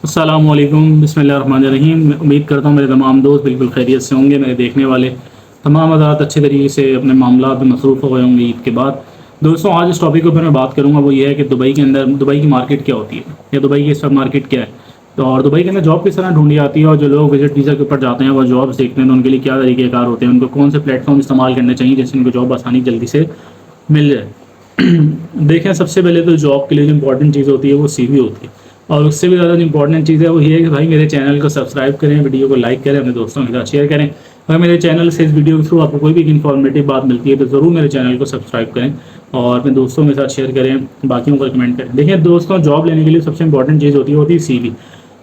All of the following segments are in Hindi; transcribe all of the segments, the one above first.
अस्सलामुअलैकुम बिस्मिल्लाहिर्रहमानिर्रहीम। मैं उम्मीद करता हूँ मेरे तमाम दोस्त बिल्कुल खैरियत से होंगे। मेरे देखने वाले तमाम हज़रात अच्छे तरीके से अपने मामलात में मसरूफ़ हो गए होंगे ईद के बाद। दोस्तों, आज इस टॉपिक के ऊपर मैं बात करूँगा, वो ये है कि दुबई के अंदर दुबई की मार्केट क्या होती है या दुबई की सब मार्केट क्या है। तो और दुबई के अंदर जॉब किस तरह ढूंढी जाती है, और जो लोग विजिट वीज़ा के ऊपर जाते हैं वो जॉब्स देखते हैं तो उनके लिए क्या तरीक़ेकार होते हैं, उनको कौन से प्लेटफॉर्म इस्तेमाल करने चाहिए जिससे उनको जॉब आसानी जल्दी से मिल जाए। देखें, सबसे पहले तो जॉब के लिए जो इंपॉर्टेंट चीज़ होती है वो सीवी होती है, और उससे भी ज़्यादा जो इंपॉर्टेंट चीज़ है वो ये है कि भाई मेरे चैनल को सब्सक्राइब करें, वीडियो को लाइक करें, अपने दोस्तों के साथ शेयर करें। अगर मेरे चैनल से इस वीडियो के थ्रू आपको कोई भी इन्फॉर्मेटिव बात मिलती है तो ज़रूर मेरे चैनल को सब्सक्राइब करें और अपने दोस्तों के साथ शेयर करें, बाकियों को रिकमेंड करें। देखिए दोस्तों, जॉब लेने के लिए सबसे इंपॉर्टेंट चीज़ होती है सीवी।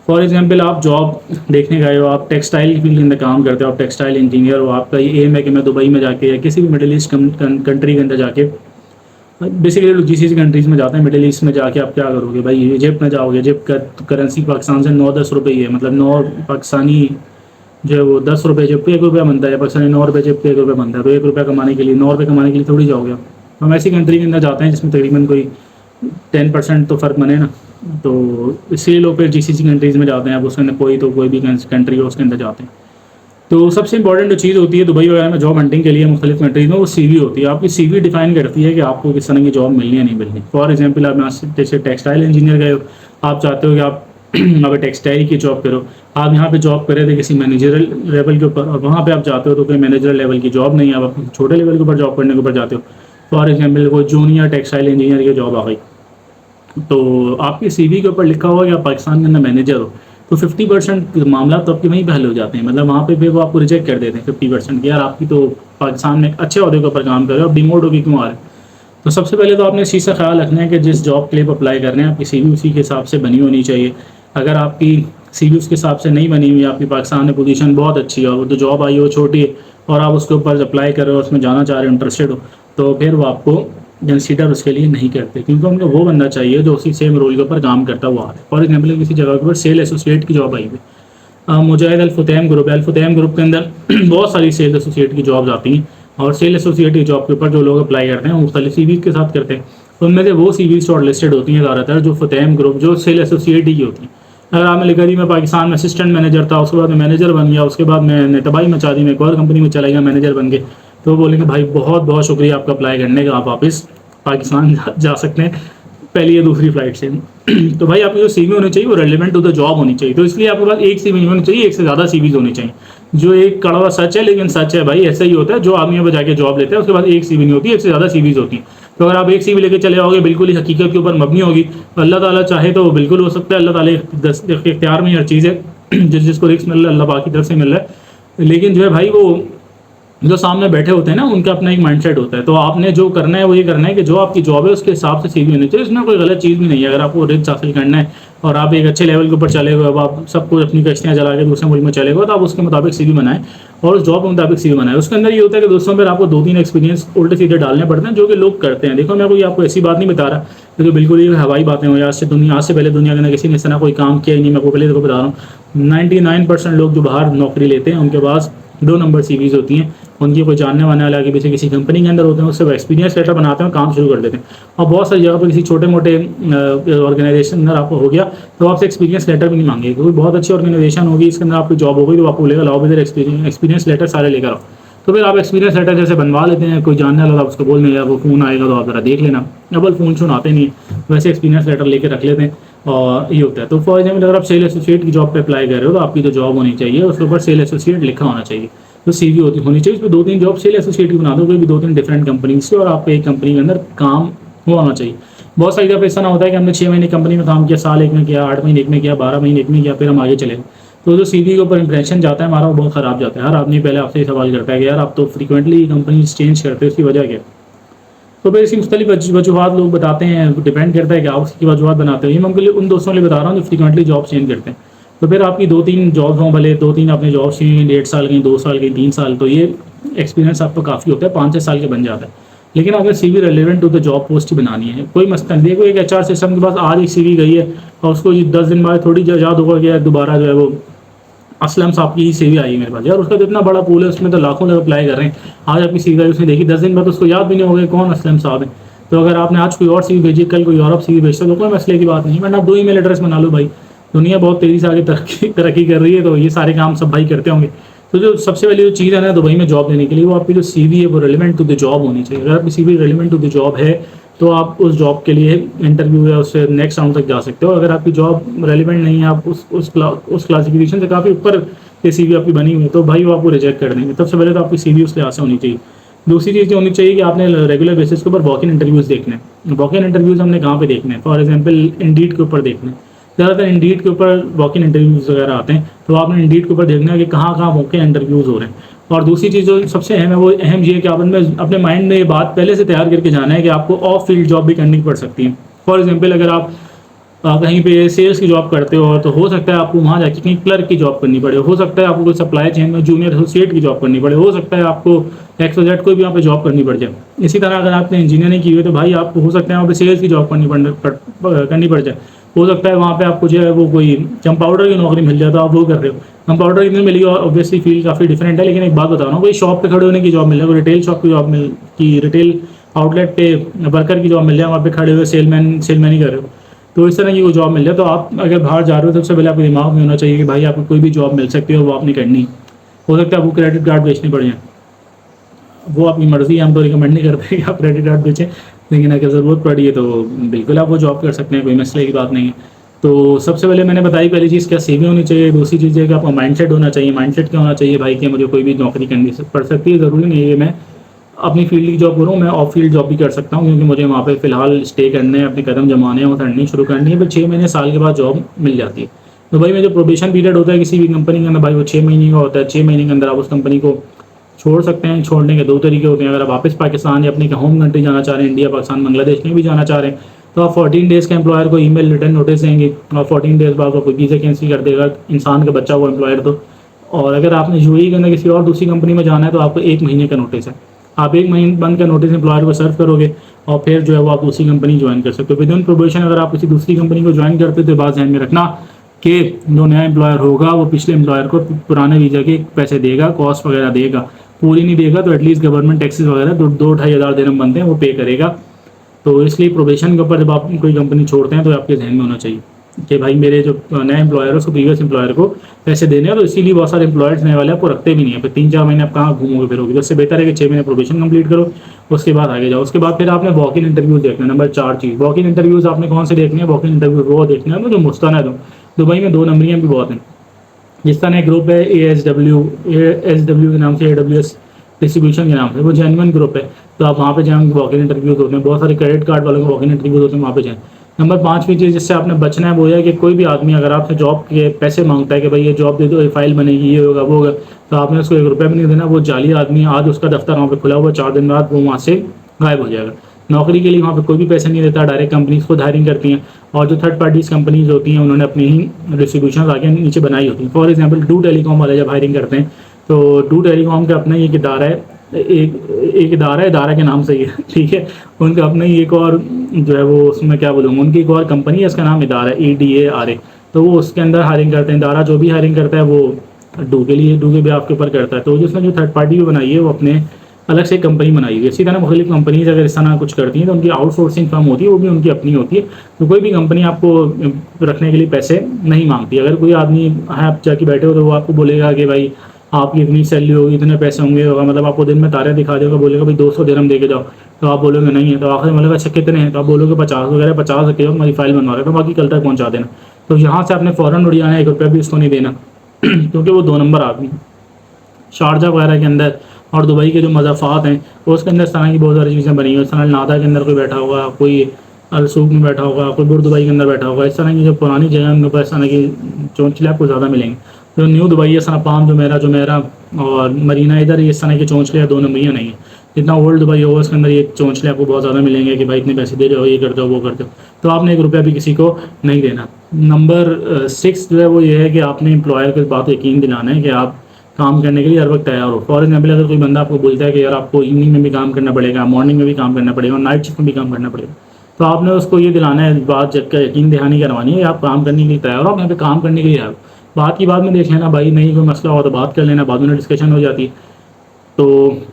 फॉर एग्जाम्पल, आप जॉब देखने गए हो, आप टेक्सटाइल फील्ड के अंदर काम करते हो, आप टेक्सटाइल इंजीनियर हो, आपका ये एम है कि मैं दुबई में जाके या किसी भी मिडिल ईस्ट कंट्री के अंदर जाके, बेसिकली लोग जीसीसी कंट्रीज़ में जाते हैं, मिडिल ईस्ट में जाके आप क्या करोगे भाई, इजिप्ट में जाओगे। इजिप्ट का करेंसी पाकिस्तान से 9-10 रुपये ही है, मतलब 9 पाकिस्तानी जो है वो 10 रुपये इजिप्ट पे 1 रुपया बनता है, पाकिस्तानी 9 रुपये इजिप्ट पे 1 रुपया बनता है। तो 1 रुपया कमाने के लिए 9 रुपये कमाने के लिए थोड़ी जाओगे आप। हम ऐसी कंट्री के अंदर जाते हैं जिसमें तकरीबन कोई 10% तो फ़र्क बने ना, तो इसीलिए लोग फिर जीसीसी कंट्रीज़ में जाते हैं। अब उसके अंदर कोई भी कंट्री हो उसके अंदर जाते हैं। तो सबसे इंपॉर्टेंट जो चीज़ होती है दुबई वगैरह में जॉब हंटिंग के लिए मुख्तलिफ कंट्रीज में, वो सीवी होती है। आपकी सीवी डिफाइन करती है कि आपको किस तरह की जॉब मिलनी है नहीं मिलनी। फॉर एग्जांपल, आप यहाँ से जैसे टेक्सटाइल इंजीनियर गए हो, आप चाहते हो कि आप यहाँ पे टेक्सटाइल की जॉब करो, आप यहाँ पे जॉब कर रहे थे किसी मैनेजरल लेवल के ऊपर, और वहाँ पे आप जाते हो तो कोई मैनेजर लेवल की जॉब नहीं है, आप छोटे लेवल के ऊपर जॉब करने के ऊपर जाते हो। फॉर एग्जाम्पल, कोई जूनियर टेक्सटाइल इंजीनियर की जॉब आ गई, तो आपकी सीवी के ऊपर लिखा हुआ कि आप पाकिस्तान के अंदर मैनेजर हो, तो 50% मामला तो आपके वहीं पे हल हो जाते हैं। मतलब वहाँ पे भी वो आपको रिजेक्ट कर देते हैं 50% कि यार आपकी तो पाकिस्तान में अच्छे अहदे के ऊपर काम कर रहे हो, आप डिमोट होगी क्यों आ रहे हो। तो सबसे पहले तो आपने इस चीज़ का ख्याल रखना है कि जिस जॉब के लिए आप अप्लाई कर रहे हैं आपकी सीवी उसी के हिसाब से बनी होनी चाहिए। अगर आपकी सीवी उसके हिसाब से नहीं बनी हुई, आपकी पाकिस्तान में पोजीशन बहुत अच्छी है और वो तो जॉब आई हो छोटी है और आप उसके ऊपर अप्लाई कर रहे हो, उसमें जाना चाह रहे हो, इंटरेस्टेड हो, तो फिर वो आपको कंसीडर उसके लिए नहीं करते, क्योंकि उनको वो बंदा चाहिए जो उसी सेम रोल के ऊपर काम करता हुआ है। फॉर एग्जाम्पल, किसी जगह के ऊपर सेल एसोसिएट की जॉब आई हुई, मुजाहिद अल फुतैम ग्रुप के अंदर बहुत सारी सेल एसोसिएट की जॉब्स आती हैं, और सेल एसोसिएट की जॉब के ऊपर जो लोग अप्लाई करते हैं वो मुख्तलिफ सीवीज के साथ करते हैं। तो उनमें से वो सीवीज शॉर्ट लिस्टेड होती हैं ज़्यादातर जो फुतैम ग्रुप जो सेल एसोसिएट ही होती हैं। अगर आपने लिखा जी मैं पाकिस्तान में असिस्टेंट मैनेजर था, उसके बाद मैं मैनेजर बन गया, उसके बाद मैंने तबाही मचा दी, मैं एक और कंपनी में चला गया मैनेजर बन गए, तो वो बोलेंगे भाई बहुत बहुत शुक्रिया आपका अप्लाई करने का, आप वापस पाकिस्तान जा सकते हैं पहली या दूसरी फ्लाइट से। तो भाई आपकी जो सीवी होनी चाहिए वो रेलिवेंट टू द जॉब होनी चाहिए। तो इसलिए आपके पास एक सीवी नहीं होनी चाहिए, एक से ज़्यादा सीवीज होनी चाहिए। जो एक कड़वा सच है, लेकिन सच है भाई, ऐसा ही होता है। जो आदमियों पर जाके जॉब लेते हैं उसके बाद एक सीवी नहीं होती, एक से ज़्यादा सीवीज होती हैं। तो अगर आप एक सीवी लेके चले आओगे बिल्कुल ही हकीकत के ऊपर मबनी होगी, तो अल्लाह ताला चाहे तो बिल्कुल हो सकता है। अल्लाह ताला के इख्तियार में हर चीज़ है, जिसको रिस्क मिल रहा है अल्लाह पाक की तरफ से मिल रहा है। लेकिन जो है भाई, वो जो सामने बैठे होते हैं ना, उनका अपना एक माइंडसेट होता है। तो आपने जो करना है वो ये करना है कि जो आपकी जॉब है उसके हिसाब से सीवी होनी चाहिए, इसमें कोई गलत चीज़ भी नहीं है। अगर आपको रिस्क हासिल करना है और आप एक अच्छे लेवल के ऊपर चले गए, अब आप सब कुछ अपनी कश्तियाँ चला के दूसरे मुल्क में चले गए, तो आप उसके मुताबिक सीवी बनाएं और उस जॉब के मुताबिक सीवी बनाएं। उसके अंदर ये होता है कि दोस्तों फिर आपको 2-3 एक्सपीरियंस उल्टे सीधे डालने पड़ते हैं जो कि लोग करते हैं। देखो, मैं कोई आपको ऐसी बात नहीं बता रहा क्योंकि बिल्कुल ही हवाई बातें हो, आज से पहले दुनिया के अंदर किसी ने इस तरह कोई काम किया ही नहीं। मैं आपको पहले देखो बता रहा हूँ, 99% लोग जो बाहर नौकरी लेते हैं उनके पास 2 नंबर सीवीज होती हैं। उनकी कोई जानने वाने वाले आगे पीछे किसी कंपनी के अंदर होते हैं, उससे वो एक्सपीरियंस लेटर बनाते हैं, काम शुरू कर देते हैं। और बहुत सारी जगह पर किसी छोटे मोटे ऑर्गेनाइजेशन अंदर आपको हो गया तो आपसे एक्सपीरियंस लेटर भी नहीं मांगेगी। क्योंकि बहुत अच्छी ऑर्गेनाइजेशन होगी, इसके अंदर आपकी जॉब होगी तो आपको बोलेगा लाओ इधर एक्सपीरियंस लेटर सारे लेकर आओ। तो फिर आप एक्सपीरियंस लेटर जैसे बनवा लेते हैं, कोई जानने वाला आप उसको बोल देंगे, वो फ़ोन आएगा तो आप ज़रा देख लेना। डबल फ़ोन आते नहीं है, वैसे एक्सपीरियंस लेटर लेकर रख लेते हैं और ये होता है। तो फॉर एग्जाम्पल, अगर आप सेल एसोसिएट की जॉब पे अप्लाई कर रहे हो तो आपकी जो जॉब होनी चाहिए उसके ऊपर सेल एसोसिएट लिखा होना चाहिए, तो सीवी होनी चाहिए। उसमें 2-3 जॉब सेल एसोसिएट की बना दो, कोई भी 2-3 डिफरेंट कंपनी से, और आपको एक कंपनी के अंदर काम होना चाहिए। बहुत सारी दफ़ा ऐसा ना होता है कि हमने 6 महीने कंपनी में काम किया, साल एक में किया, 8 महीने एक में किया, 12 महीने एक में किया, फिर हम आगे चले। तो जो सीवी के ऊपर इंप्रेशन जाता है हमारा वो बहुत ख़राब जाता है। हर आदमी पहले आपसे सवाल करता है कि यार आप तो फ्रीक्वेंटली कंपनी चेंज करते हो, उसकी वजह क्या। तो फिर इसकी मुख्तलिफ वजूहत लोग बताते हैं, डिपेंड करता है कि आप उसकी वजूहत बनाते हो। ये मैं उन दोस्तों के लिए बता रहा हूँ जो फ्रीक्वेंटली जॉब चेंज करते हैं। तो फिर आपकी 2-3 जॉब हों, भले 2-3 आपने जॉब की 1.5 साल की, 2 साल की, 3 साल, तो ये एक्सपीरियंस आपको काफ़ी होता है, 5-6 साल के बन जाता है। लेकिन आपने CV relevant to the job post ही बनानी है। कोई मसला नहीं। देखो, एक एचआर सिस्टम के पास आज एक सीवी गई है और उसको 10 दिन बाद थोड़ी याद होगा कि दोबारा जो है वो असलम साहब की ही सीवी आई है मेरे पास, यार उसका तो इतना बड़ा पूल है, उसमें तो लाखों लोग अप्लाई कर रहे हैं। आज आपकी सीवी आई, उसने देखी 10 दिन बाद, उसको याद भी नहीं होगा कौन असलम साहब है। तो अगर आपने आज कोई और सीवी भेजी, कल कोई और सीवी भेजता तो कोई मसले की बात नहीं, वरना आप 2 ईमेल एड्रेस बना लो भाई, दुनिया बहुत तेज़ी से आगे तरक्की कर रही है, तो ये सारे काम सब भाई करते होंगे। तो जो सबसे पहली जो चीज़ है ना दुबई में जॉब लेने के लिए, वो आपकी जो सीवी है वो रेलिवेंट टू द जॉब होनी चाहिए। अगर आपकी CV relevant to the job है तो आप उस जॉब के लिए इंटरव्यू या उससे नेक्स्ट राउंड तक जा सकते हो। अगर आपकी जॉब रेलिवेंट नहीं है, आप उस क्लासिफिकेशन से काफ़ी ऊपर की सीवी आपकी बनी हुई है, तो भाई वो आपको रिजेक्ट कर देंगे। सबसे पहले तो आपकी सीवी उस लिहाज से होनी चाहिए। दूसरी चीज़ ये होनी चाहिए कि आपने रेगुलर बेसिस के ऊपर वॉक इन इंटरव्यूज़ देखने हैं। वॉक इन इंटरव्यूज़ हमने कहाँ पे देखने हैं? फॉर एग्जांपल इंडीड के ऊपर देखने हैं। ज़्यादातर इंडीड के ऊपर वॉक इन इंटरव्यूज़ वगैरह आते हैं, तो आपने इंडीड के ऊपर देखना है कि कहाँ कहाँ वॉक इन इंटरव्यूज़ हो रहे हैं। और दूसरी चीज़ जो सबसे अहम है, वो अहम ये है कि आपने अपने माइंड में ये बात पहले से तैयार करके जाना है कि आपको ऑफ फील्ड जॉब भी करनी पड़ सकती है। फॉर एग्जांपल अगर आप कहीं पे सेल्स की जॉब करते हो, तो हो सकता है आपको वहाँ जाके कहीं क्लर्क की जॉब करनी पड़े, हो सकता है आपको कोई सप्लाई चेन में जूनियर एसोसिएट की जॉब करनी पड़े, हो सकता है आपको XYZ कोई भी वहाँ पे जॉब करनी पड़ जाए। इसी तरह अगर आपने इंजीनियरिंग की हुई है तो भाई आपको हो सकता है वहाँ पे सेल्स की जॉब करनी पड़ जाए। हो सकता है वहाँ पे आपको जो है वो कोई कंपाउंडर की नौकरी मिल जाए, तो आप वो कर रहे हो। कंपाउंडर कितनी मिलेगी, ऑब्वियसली फील्ड काफ़ी डिफरेंट है, लेकिन एक बात बता रहा हूँ, कोई शॉप पे खड़े होने की जॉब मिल जाए, कोई रिटेल शॉप की जॉब रिटेल आउटलेट पे वर्कर की जॉब मिल जाए, वहाँ पे खड़े हुए सेलमैन ही कर रहे हो, तो इस तरह की कोई जॉब मिल जाए, तो आप अगर बाहर जा रहे हो तो सबसे पहले आपके दिमाग में होना चाहिए कि भाई आपको कोई भी जॉब मिल सकती है और वो आपने करनी है। हो सकता है आपको क्रेडिट कार्ड बेचने पड़ जाए, वो आपकी मर्ज़ी है, हम तो रिकमेंड नहीं करते कि आप क्रेडिट कार्ड बेचें, लेकिन अगर ज़रूरत पड़ी है तो बिल्कुल आप वो जॉब कर सकते हैं, कोई मसले की बात नहीं है। तो सबसे पहले मैंने बताई पहली चीज़ क्या सीवी होनी चाहिए। दूसरी चीज़ है कि आपका माइंडसेट होना चाहिए। माइंडसेट क्या होना चाहिए भाई कि मुझे कोई भी नौकरी करनी पड़ सकती है, ज़रूरी नहीं है मैं अपनी फील्ड की जॉब करूँ, मैं ऑफ फील्ड जॉब भी कर सकता हूँ, क्योंकि मुझे वहाँ पे फ़िलहाल स्टे करने हैं, अपने कदम जमाने हैं, और अर्निंग शुरू करनी है। फिर 6 महीने साल के बाद जॉब मिल जाती है। तो भाई में जो प्रोबेशन पीरियड होता है किसी भी कंपनी के अंदर, भाई वो 6 महीने का होता है। 6 महीने के अंदर आप उस कंपनी को छोड़ सकते हैं। छोड़ने के 2 तरीके होते हैं। अगर आप वापस पाकिस्तान या अपनी होम कंट्री जाना चाह रहे हैं, इंडिया, पाकिस्तान, बांग्लादेश कहीं भी जाना चाह रहे हैं, तो आप 14 डेज़ के एम्प्लॉयर को ईमेल रिटर्न नोटिस देंगे, और 14 डेज़ बाद आपको वीज़ा कैंसिल कर देगा इंसान का बच्चा, वो एम्प्लॉयर तो। और अगर आपने यूएई के अंदर किसी और दूसरी कंपनी में जाना है, तो आपको 1 महीने का नोटिस है। आप 1 महीने बंद का नोटिस एम्प्लॉयर को सर्व करोगे, और फिर जो है वो आप दूसरी कंपनी ज्वाइन कर सकते हो। विद इन प्रोबेशन अगर आप किसी दूसरी कंपनी को ज्वाइन करते हो, तो बात ध्यान में रखना कि जो नया एम्प्लॉयर होगा वो पिछले एम्प्लॉयर को पुराने वीज़ा के पैसे देगा, कॉस्ट वगैरह देगा। पूरी नहीं देगा तो एटलीस्ट गवर्नमेंट टैक्सेस वगैरह 2-2-2.5 हज़ार दिरहम बनते हैं, वो पे करेगा। तो इसलिए प्रोबेशन के ऊपर जब आप कोई कंपनी छोड़ते हैं, तो आपके जहन में होना चाहिए कि भाई मेरे जो नया एम्प्लॉयर है उसको प्रीवियस एम्प्लॉयर को पैसे देने हैं। तो इसीलिए बहुत सारे एम्प्लॉयर्स नए वाले आपको रखते भी नहीं है। फिर 3-4 महीने आप कहाँ घूमोगे फिरोगे। तो इससे बेहतर है कि 6 महीने प्रोबेशन कंप्लीट करो, उसके बाद आगे जाओ। उसके बाद फिर आपने वॉक इन इंटरव्यूज़ देखना है। Number 4 cheese, walk in interviews आपने कौन से देखने हैं? वॉक इन इंटरव्यू वो देखना है जो मुस्तनद हो। दुबई में 2 नंबरियाँ भी बहुत हैं। जिस तरह एक ग्रुप है ASW के नाम से, AWS डिस्ट्रीब्यूशन के नाम से, वो जेन्युइन ग्रुप है। तो आप वहाँ पे जाएँ, वॉक इन इंटरव्यूज़ होते हैं। बहुत सारे क्रेडिट कार्ड वालों के वॉक इन इंटरव्यूज़ होते हैं, वहाँ पे जाएँ। नंबर 5वीं चीज़ जिससे आपने बचना है वो है कि कोई भी आदमी अगर आपसे जॉब के पैसे मांगता है कि भाई ये जॉब दे दो, ये फाइल बनेगी, ये होगा, वो होगा, तो आपने उसको 1 रुपया भी नहीं देना। वो जाली आदमी, आज उसका दफ्तर वहाँ पे खुला हुआ, 4 दिन बाद वो वहाँ से गायब हो जाएगा। नौकरी के लिए वहाँ पे कोई भी पैसे नहीं देता, डायरेक्ट कंपनीज़ खुद हायरिंग करती हैं। और जो थर्ड पार्टीज़ कंपनीज़ होती हैं, उन्होंने अपनी ही डिस्ट्रीब्यूशन आगे नीचे बनाई होती हैं। फॉर एग्जांपल डू टेलीकॉम वाले जब हायरिंग करते हैं, तो डू टेलीकॉम का अपना एक इदारा है, एक इदारा के नाम से ही है, ठीक है। उनका अपना ही एक और जो है वो, उसमें क्या बोलूँगा, उनकी एक और कंपनी है, इसका नाम इदारा है, EDARA। तो वो उसके अंदर हायरिंग करते हैं। इदारा जो भी हायरिंग करता है वो डू के भी आपके ऊपर करता है। तो जिसने जो थर्ड पार्टी भी बनाई है वो अपने अलग से कंपनी बनाई हुई है। इसी तरह मुख्तलिफ कंपनीज अगर इस तरह कुछ करती हैं, तो उनकी आउटसोर्सिंग फर्म होती है, वो भी उनकी अपनी होती है। तो कोई भी कंपनी आपको रखने के लिए पैसे नहीं मांगती। अगर कोई आदमी है, आप जाके बैठे हो, तो वो आपको बोलेगा कि भाई आपकी इतनी सैलरी होगी, इतने पैसे होंगे, होगा, मतलब आपको दिन में तारे दिखा देगा, बोलेगा भाई 200 दिरहम दे के जाओ। तो आप बोलोगे नहीं है, तो आखिर में बोलेगा अच्छा कितने हैं, तो आप बोलोगे 50 वगैरह, 50 रखे हो, हमारी फाइल बनवा रहे, तो बाकी कल तक पहुँचा देना। तो यहाँ से आपने फ़ौरन उड़ जाना है, 1 रुपया भी उसको नहीं देना क्योंकि वो 2 नंबर आदमी। शारजा वगैरह के अंदर और दुबई के जो मज़ाफ़ात हैं, उसके अंदर इस तरह की बहुत सारी चीज़ें बनी हुई हैं। इस तरह नादा के अंदर कोई बैठा होगा, कोई अलसूक में बैठा होगा, कोई बुर दुबई के अंदर बैठा होगा। इस तरह की जो पुरानी जगह है, उनके ऊपर इस तरह की चोंचले आपको ज़्यादा मिलेंगे। जो न्यू दुबई है, इस तरह पाम जुमेरा और मरीना, इधर इस तरह के चोंचले 2 नंबरियाँ नहीं है। जितना ओल्ड दुबई होगा उसके अंदर ये चोंचले आपको बहुत ज़्यादा मिलेंगे कि भाई इतने पैसे दे जाओ, ये कर दो, वो कर दो। तो आपने 1 रुपया भी किसी को नहीं देना। नंबर 6 जो है वो ये है कि आपने एम्प्लॉयर को इस बात को यकीन दिलाना है कि आप काम करने के लिए हर वक्त तैयार हो। फॉर एग्जाम्पल अगर कोई बंदा आपको बोलता है कि यार आपको इवनिंग में भी काम करना पड़ेगा, मॉर्निंग में भी काम करना पड़ेगा, नाइट शिफ्ट में भी काम करना पड़ेगा, तो आपने उसको ये दिलाना है, बात जब का यकीन दहानी करवानी है, आप काम करने के लिए तैयार हो, आप यहाँ पे काम करने के लिए आए हो। बात की बाद में देख लेना भाई, नहीं कोई मसला हो तो बात कर लेना, बाद में डिस्कशन हो जाती है। तो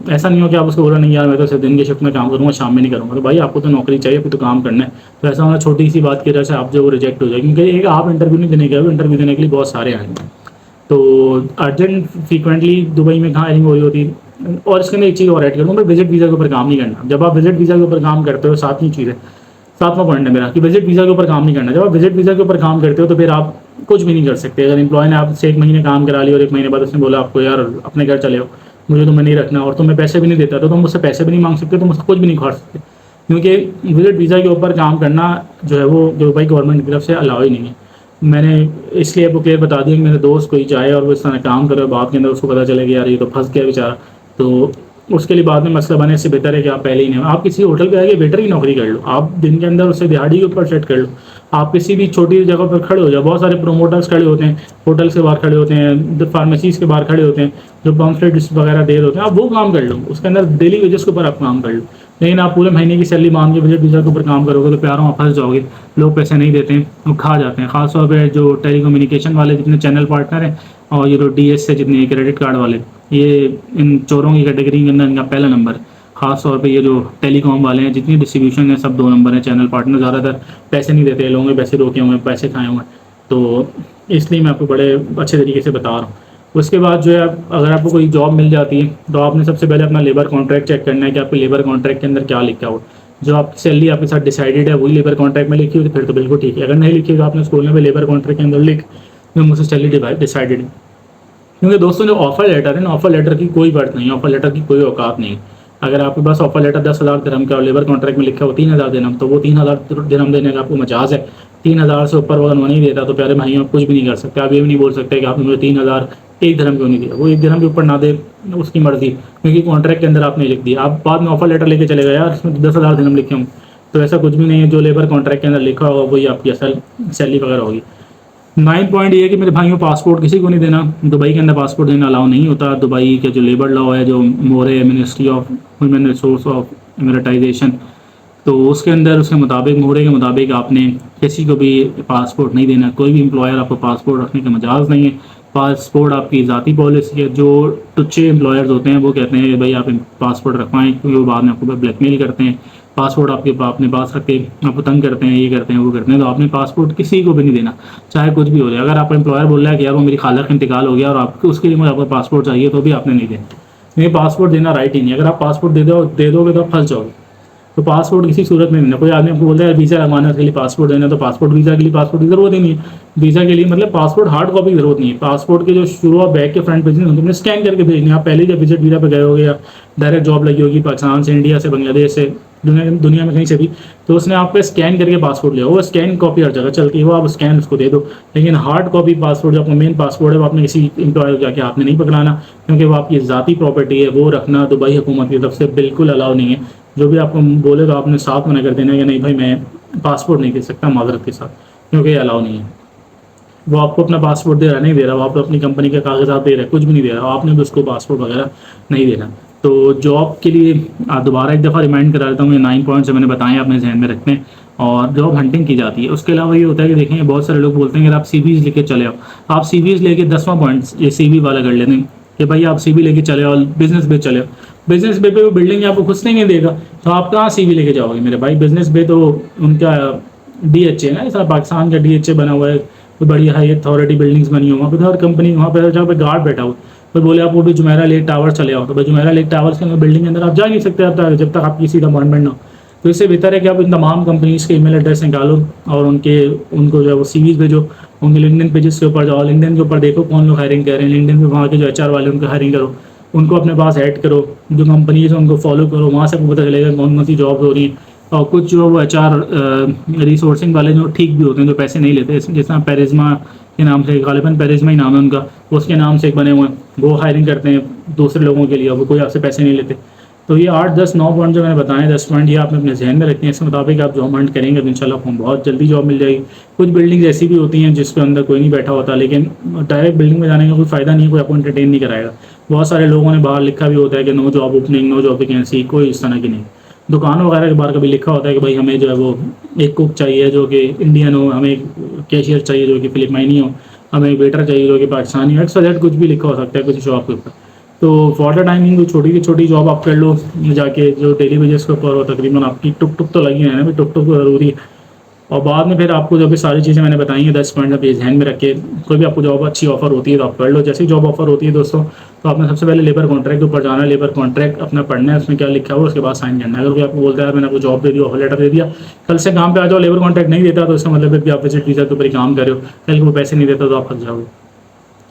ऐसा नहीं हो कि आप उसको बोलो नहीं यार मैं तो सिर्फ दिन के शिफ्ट में काम करूँगा, शाम में नहीं करूँगा। तो भाई आपको तो नौकरी चाहिए, आपको तो काम करना है। तो ऐसा होना छोटी सी बात की वजह से आप जो वो रिजेक्ट हो जाए, क्योंकि एक आप इंटरव्यू नहीं देने गए हो, इंटरव्यू देने के लिए बहुत सारे आएंगे। तो अर्जेंट फ्रीक्वेंटली दुबई में कहाँ हायरिंग हो रही होती है। और इसके अंदर एक चीज़ और ऐड करूँ, मैं विजिट वीज़ा के ऊपर काम नहीं करना। जब आप विजिट वीज़ा के ऊपर काम करते हो, सातवीं चीज़ है, सातवां पॉइंट है मेरा कि विजिट वीज़ा के ऊपर काम नहीं करना। जब आप विजिट वीज़ा के ऊपर काम करते हो तो फिर आप कुछ भी नहीं कर सकते। अगर एम्प्लॉय ने आपसे 1 महीने काम करा लिया और 1 महीने बाद उसने बोला आपको यार अपने घर चले हो, मुझे तुम्हें नहीं रखना और तुम्हें पैसे भी नहीं देता, तो तुम मुझसे पैसे भी नहीं मांग सकते, तुम मुझसे कुछ भी नहीं खा सकते, क्योंकि विजिट वीज़ा के ऊपर काम करना जो है वो दुबई गवर्नमेंट की तरफ से अलाउ ही नहीं है। मैंने इसलिए आपको क्लियर बता दिया कि मेरे दोस्त कोई जाए और वो इस तरह काम करे और बाद के अंदर उसको पता चले कि यार ये तो फंस गया बेचारा, तो उसके लिए बाद में मसला बने से बेहतर है कि आप पहले ही नहीं। आप किसी होटल पे आके वेटर की नौकरी कर लो, आप दिन के अंदर उससे दिहाड़ी के ऊपर सेट कर लो। आप किसी भी छोटी जगह पर खड़े हो जाओ, बहुत सारे प्रोमोटर्स खड़े होते हैं, होटल्स के बाहर खड़े होते हैं, फार्मेसीज के बाहर खड़े होते हैं, जो पम्फलेट्स वगैरह दे रहे होते हैं, आप वो काम कर लो, उसके अंदर डेली वेजेस के ऊपर आप काम कर लो। लेकिन आप पूरे महीने की सैलरी मांग के विजिट वीज़ा के ऊपर काम करोगे तो प्यारों आप फंस जाओगे। लोग पैसे नहीं देते हैं, वो खा जाते हैं। खासतौर पर जो टेलीकम्युनिकेशन वाले जितने चैनल पार्टनर हैं और ये जो DS से जितने क्रेडिट कार्ड वाले, ये इन चोरों की कैटेगरी के अंदर इनका पहला नंबर है। खास तौर पे ये जो टेलीकॉम वाले हैं, जितनी डिस्ट्रीब्यूशन है सब 2 नंबर है। चैनल पार्टनर ज़्यादातर पैसे नहीं देते, लोगों के पैसे रोके हुए हैं, पैसे खाए हुए हैं। तो इसलिए मैं आपको बड़े अच्छे तरीके से बता रहा हूँ। उसके बाद जो है अगर आपको कोई जॉब मिल जाती है तो आपने सबसे पहले अपना लेबर कॉन्ट्रैक्ट चेक करना है कि आपके लेबर कॉन्ट्रैक्ट के अंदर क्या लिखा हो। जो आपकी सैलरी आपके साथ डिसाइडेड है वही लेबर कॉन्ट्रैक्ट में लिखी हुई तो फिर तो बिल्कुल ठीक है। अगर नहीं लिखी तो आपने बोलने में लेबर कॉन्ट्रैक्ट के अंदर लिख मैं मुझसे सैलरी डिसाइडेड है। क्योंकि दोस्तों जो ऑफर लेटर है ना, ऑफर लेटर की कोई वर्थ नहीं, ऑफर लेटर की कोई औकात नहीं। अगर आपके पास ऑफर लेटर 10,000 दिरहम का और लेबर कॉन्ट्रैक्ट में लिखा हो 3,000 दिरहम, तो वो 3,000 दिरहम देने का आपको मजाज है। 3,000 से ऊपर अगर वो नहीं देता तो प्यारे भाइयों आप कुछ भी नहीं कर सकते। आप ये भी नहीं बोल सकते कि आपने मुझे 3,000 1 दिरहम क्यों नहीं दिया। वो 1 दिरहम के ऊपर ना दे, उसकी मर्जी, क्योंकि कॉन्ट्रैक्ट के अंदर आपने लिख दिया। आप बाद में ऑफर लेटर लेके चले गए यार इसमें 10,000 दिरहम लिखे हों, तो ऐसा कुछ भी नहीं है। जो लेबर कॉन्ट्रैक्ट के अंदर लिखा होगा वही आपकी असल सैलरी वगैरह होगी। 9 पॉइंट ये है कि मेरे भाइयों पासपोर्ट किसी को नहीं देना। दुबई के अंदर पासपोर्ट देना अलाउ नहीं होता। दुबई के जो लेबर लॉ है, जो MOHRE ministry of human resource of Emiratisation, तो उसके अंदर उसके मुताबिक मोरे के मुताबिक आपने किसी को भी पासपोर्ट नहीं देना। कोई भी एम्प्लॉयर आपको पासपोर्ट रखने का मजाज नहीं है। पासपोर्ट आपकी ज़ाती पॉलिसी है। जो टुच्चे एम्प्लॉयर्स होते हैं वो कहते हैं कि भाई आप पासपोर्ट रखवाएं, क्योंकि वो बाद में आपको ब्लैकमेल करते हैं। पासपोर्ट आपके अपने पास रख के आपको तंग करते हैं, ये करते हैं वो करते हैं। तो आपने पासपोर्ट किसी को भी नहीं देना, चाहे कुछ भी हो जाए। अगर आपका एम्प्लॉयर बोल रहा है कि यार वो मेरी खाला का इंतकाल हो गया और आपको उसके लिए मुझे आपका पासपोर्ट चाहिए, तो भी आपने नहीं देना। ये पासपोर्ट देना राइट ही नहीं। अगर आप पासपोर्ट दे दोगे तो आप फंस जाओगे। तो पासपोर्ट किसी सूरत में नहीं देना। कोई आदमी आपको बोलता है वीज़ा लगवाना है उसके लिए पासपोर्ट देना, तो पासपोर्ट वीज़ा के लिए पासपोर्ट की जरूरत ही नहीं है। वीज़ा के लिए मतलब पासपोर्ट हार्ड कॉपी की जरूरत नहीं है। पासपोर्ट के जो शुरू और बैक के फ्रंट पेज हैं तुमने स्कैन करके भेजने। आप पहले जब विजिट वीज़ा पे गए होगे या डायरेक्ट जॉब लगी होगी पाकिस्तान से, इंडिया से, बांग्लादेश से, दुनिया में कहीं से भी, तो उसने आप पे स्कैन करके पासपोर्ट लिया। वो स्कैन कॉपी हर जगह चलती है, वो आप स्कैन उसको दे दो। लेकिन हार्ड कॉपी पासपोर्ट जो आपका मेन पासपोर्ट है वो आपने किसी एम्प्लॉयर को जाके आपने नहीं पकड़ाना, क्योंकि वो आपकी ज़ाती प्रॉपर्टी है। वो रखना दुबई हुकूमत की तरफ से बिल्कुल अलाउ नहीं है। जो भी आपको बोले तो आपने साफ मना कर देना कि नहीं भाई मैं पासपोर्ट नहीं दे सकता माजरत के साथ, क्योंकि अलाउ नहीं है। वो आपको अपना पासपोर्ट दे रहा नहीं दे रहा, वो आप अपनी कंपनी के कागजात दे रहे हैं, कुछ भी नहीं दे रहा, आपने भी उसको पासपोर्ट वगैरह नहीं देना। तो जॉब के लिए दोबारा एक दफ़ा रिमाइंड करा देता हूँ, ये 9 पॉइंट्स मैंने बताए अपने जहन में रखते हैं। और जॉब हंटिंग की जाती है। उसके अलावा ये होता है कि देखें बहुत सारे लोग बोलते हैं कि आप CVs लेके चले आओ। आप CVs लेके 10वां पॉइंट ये CV वाला कर लेते हैं कि भाई आप CV लेके चले आओ, बिजनेस पे चले आओ। बिजनेस पे वो बिल्डिंग आपको घुसने नहीं देगा, तो आप कहाँ CV लेके जाओगे मेरे भाई। बिजनेस पे तो उनका DHA ना, ऐसा पाकिस्तान का DHA बना हुआ है, तो बड़ी हाई अथॉरिटी बिल्डिंग्स बनी हुई, वहाँ पर हर कंपनी, वहाँ पर जहाँ पे गार्ड बैठा हुआ, तो बोले आप वो भी जुमेरा लेक टावर चले आओ, तो भाई जुमेरा लेक टावर्स के अंदर बिल्डिंग के अंदर आप जा नहीं सकते जब तक आपकी सीधा अपॉइंटमेंट ना हो। तो इससे बेहतर है कि आप इन तमाम कंपनीज़ के ईमेल एड्रेस निकालो और उनको जो है वो CVs भेजो। उनके लिंक्डइन पेजेस के ऊपर जाओ, लिंक्डइन के ऊपर देखो कौन लोग हायरिंग कर रहे हैं। लिंक्डइन पे वहाँ के जो HR वाले उनको हायरिंग करो, उनको अपने पास ऐड करो। जो कंपनीज है उनको फॉलो करो, वहाँ से आपको पता चलेगा कौन कौन सी जॉब हो रही है। और कुछ जो वो HR रिसोर्सिंग वाले जो ठीक भी होते हैं, जो पैसे नहीं लेते, जैसा पेरिज्मा के नाम से, गालिबन पेरिज्मा ही नाम है उनका, उसके नाम से एक बने हुए हैं, वो हायरिंग करते हैं दूसरे लोगों के लिए, वो कोई आपसे पैसे नहीं लेते। तो ये 8, 10, 9 पॉइंट जो मैंने बताए, 10 पॉइंट ये आपने अपने जहन में रखते हैं। इसके मुताबिक आप जॉब हंट करेंगे तो इंशाल्लाह आपको बहुत जल्दी जॉब मिल जाएगी। कुछ बिल्डिंग्स ऐसी भी होती हैं जिसके अंदर कोई नहीं बैठा होता, लेकिन डायरेक्ट बिल्डिंग में जाने का कोई फ़ायदा नहीं है, कोई आपको एंटरटेन नहीं कराएगा। बहुत सारे लोगों ने बाहर लिखा भी होता है कि no job opening, no job vacancy, कोई इस तरह की नहीं। दुकानों वगैरह के बाहर कभी लिखा होता है कि भाई हमें जो है वो एक कुक चाहिए जो कि इंडियन हो, हमें एक कैशियर चाहिए जो कि फिलिपाइनी हो, हमें एक वेटर चाहिए जो कि पाकिस्तानी हो, एक्स वाई जेड कुछ भी लिखा हो सकता है कुछ शॉप के ऊपर। तो फॉर द टाइमिंग कोई छोटी की छोटी जॉब आप कर लो जाके, जो डेली बेसिस के ऊपर हो, तकरीबन आपकी टुक टुक तो लगी है ना, भी टुक टुक तो ज़रूरी है। और बाद में फिर आपको जो भी सारी चीज़ें मैंने बताई हैं 10 पॉइंट अपने ध्यान में रख के, कोई भी आपको जॉब अच्छी ऑफर होती है तो आप कर लो। जैसी जॉब ऑफर होती है दोस्तों, तो आपने सबसे पहले लेबर कॉन्ट्रैक्ट के ऊपर जाना है, लेबर कॉन्ट्रैक्ट अपना पढ़ना है, उसमें क्या लिखा हुआ उसके बाद साइन करना है। अगर कोई आपको बोलता है मैंने आपको जॉब दे दी, ऑफर लेटर दे दिया, कल से काम पे आ जाओ, लेबर कॉन्ट्रैक्ट नहीं देता तो इसका मतलब है कि आप विजिट वीज़ा के ऊपर ही काम कर रहे हो, कल को वो पैसे नहीं देता तो आप फंस जाओगे।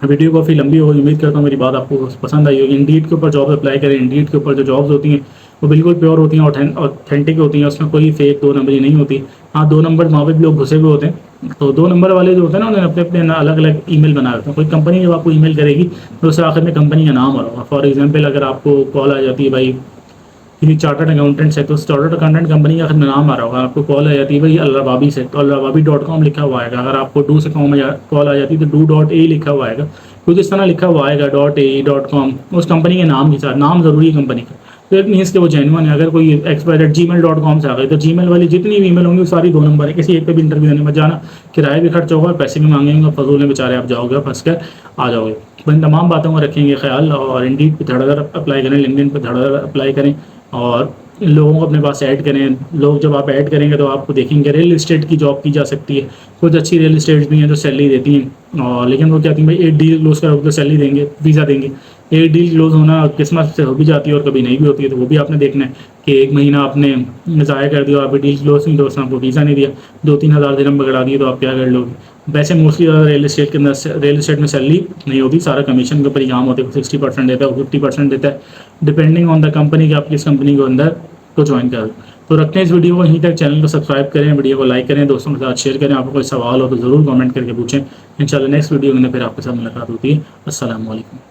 वीडियो काफ़ी लंबी होगी, उम्मीद करता हूँ मेरी बात आपको पसंद आई होगी। इंडीड के ऊपर जॉब अप्लाई करें, इंडीड के ऊपर जो जॉब्स होती हैं वो बिल्कुल प्योर होती हैं, ऑथेंटिक होती हैं, उसमें कोई फेक दो नंबरी नहीं होती। हाँ, दो नंबर वहाँ पे भी लोग घुसे हुए होते हैं, तो दो नंबर वाले जो होते हैं ना, उन्होंने अपने अपने अलग अलग ईमेल बनाए होते हैं। कोई कंपनी जब आपको ईमेल करेगी तो उससे आखिर में कंपनी का नाम आ रहा होगा। फॉर एग्जाम्पल अगर आपको कॉल आ जाती है भाई किसी चार्टर्ड अकाउंटेंट्स है, तो उस चार्टर्ड अकाउंटेंट कंपनी का अगर नाम आ रहा होगा, आपको कॉल आ जाती है भाई अलरबाबी से, तो अलरबाबी.com लिखा हुआ आएगा। अगर आपको डू से कॉल आ जाती है तो डू.ए लिखा हुआ आएगा, कुछ इस तरह लिखा हुआ आएगा .a.com, उस कंपनी के नाम के साथ, नाम ज़रूरी है कंपनी का। तो इट मीन्स कि वो जेन्युइन है। अगर कोई gmail.com से आ गई तो जीमेल वाली जितनी भी ईमेल होंगी वो सारी दो नंबर है। किसी एक पे भी इंटरव्यू देने मत जाना, किराया भी खर्च होगा, पैसे भी मांगेंगे, फजूल में बेचारे आप जाओगे, फंस कर आ जाओगे। तो इन तमाम बातों को रखेंगे ख्याल, और इंडीड पे धड़ाधड़ अप्लाई करें, लिंक्डइन पे धड़ाधड़ अप्लाई करें, और लोगों को अपने पास ऐड करें। लोग जब आप ऐड करेंगे तो आपको देखेंगे रियल इस्टेट की जॉब की जा सकती है, कुछ अच्छी रियल इस्टेट भी हैं जो सैलरी देती हैं, और लेकिन वो कहती हैं भाई 8 डील क्लोज करोगे तो सैलरी देंगे, वीज़ा देंगे। 8 डील क्लोज होना किस्मत से हो भी जाती है और कभी नहीं भी होती है, तो वो भी आपने देखना है कि एक महीना आपने ज़ाया कर दिया, अभी डील क्लोज नहीं, तो उसने आपको वीज़ा नहीं दिया, 2-3 हज़ार दिरहम पकड़ा दिए, तो आप क्या कर लोगे। वैसे मोस्टली ज़्यादा रियल इस्टेट के अंदर, रियल इस्टेट में सैलरी नहीं होती, सारा कमीशन के ऊपर ही काम होता है। 60% देता है, 50% देता है, डिपेंडिंग ऑन द कंपनी कि आप किस कंपनी के अंदर को ज्वाइन कर। तो रखते हैं इस वीडियो को यहीं तक। चैनल को सब्सक्राइब करें, वीडियो को लाइक करें, दोस्तों के साथ शेयर करें। आपको कोई सवाल हो तो ज़रूर कमेंट करके पूछें। इंशाल्लाह नेक्स्ट वीडियो में फिर आपके साथ मुलाकात होती है। अस्सलाम वालेकुम।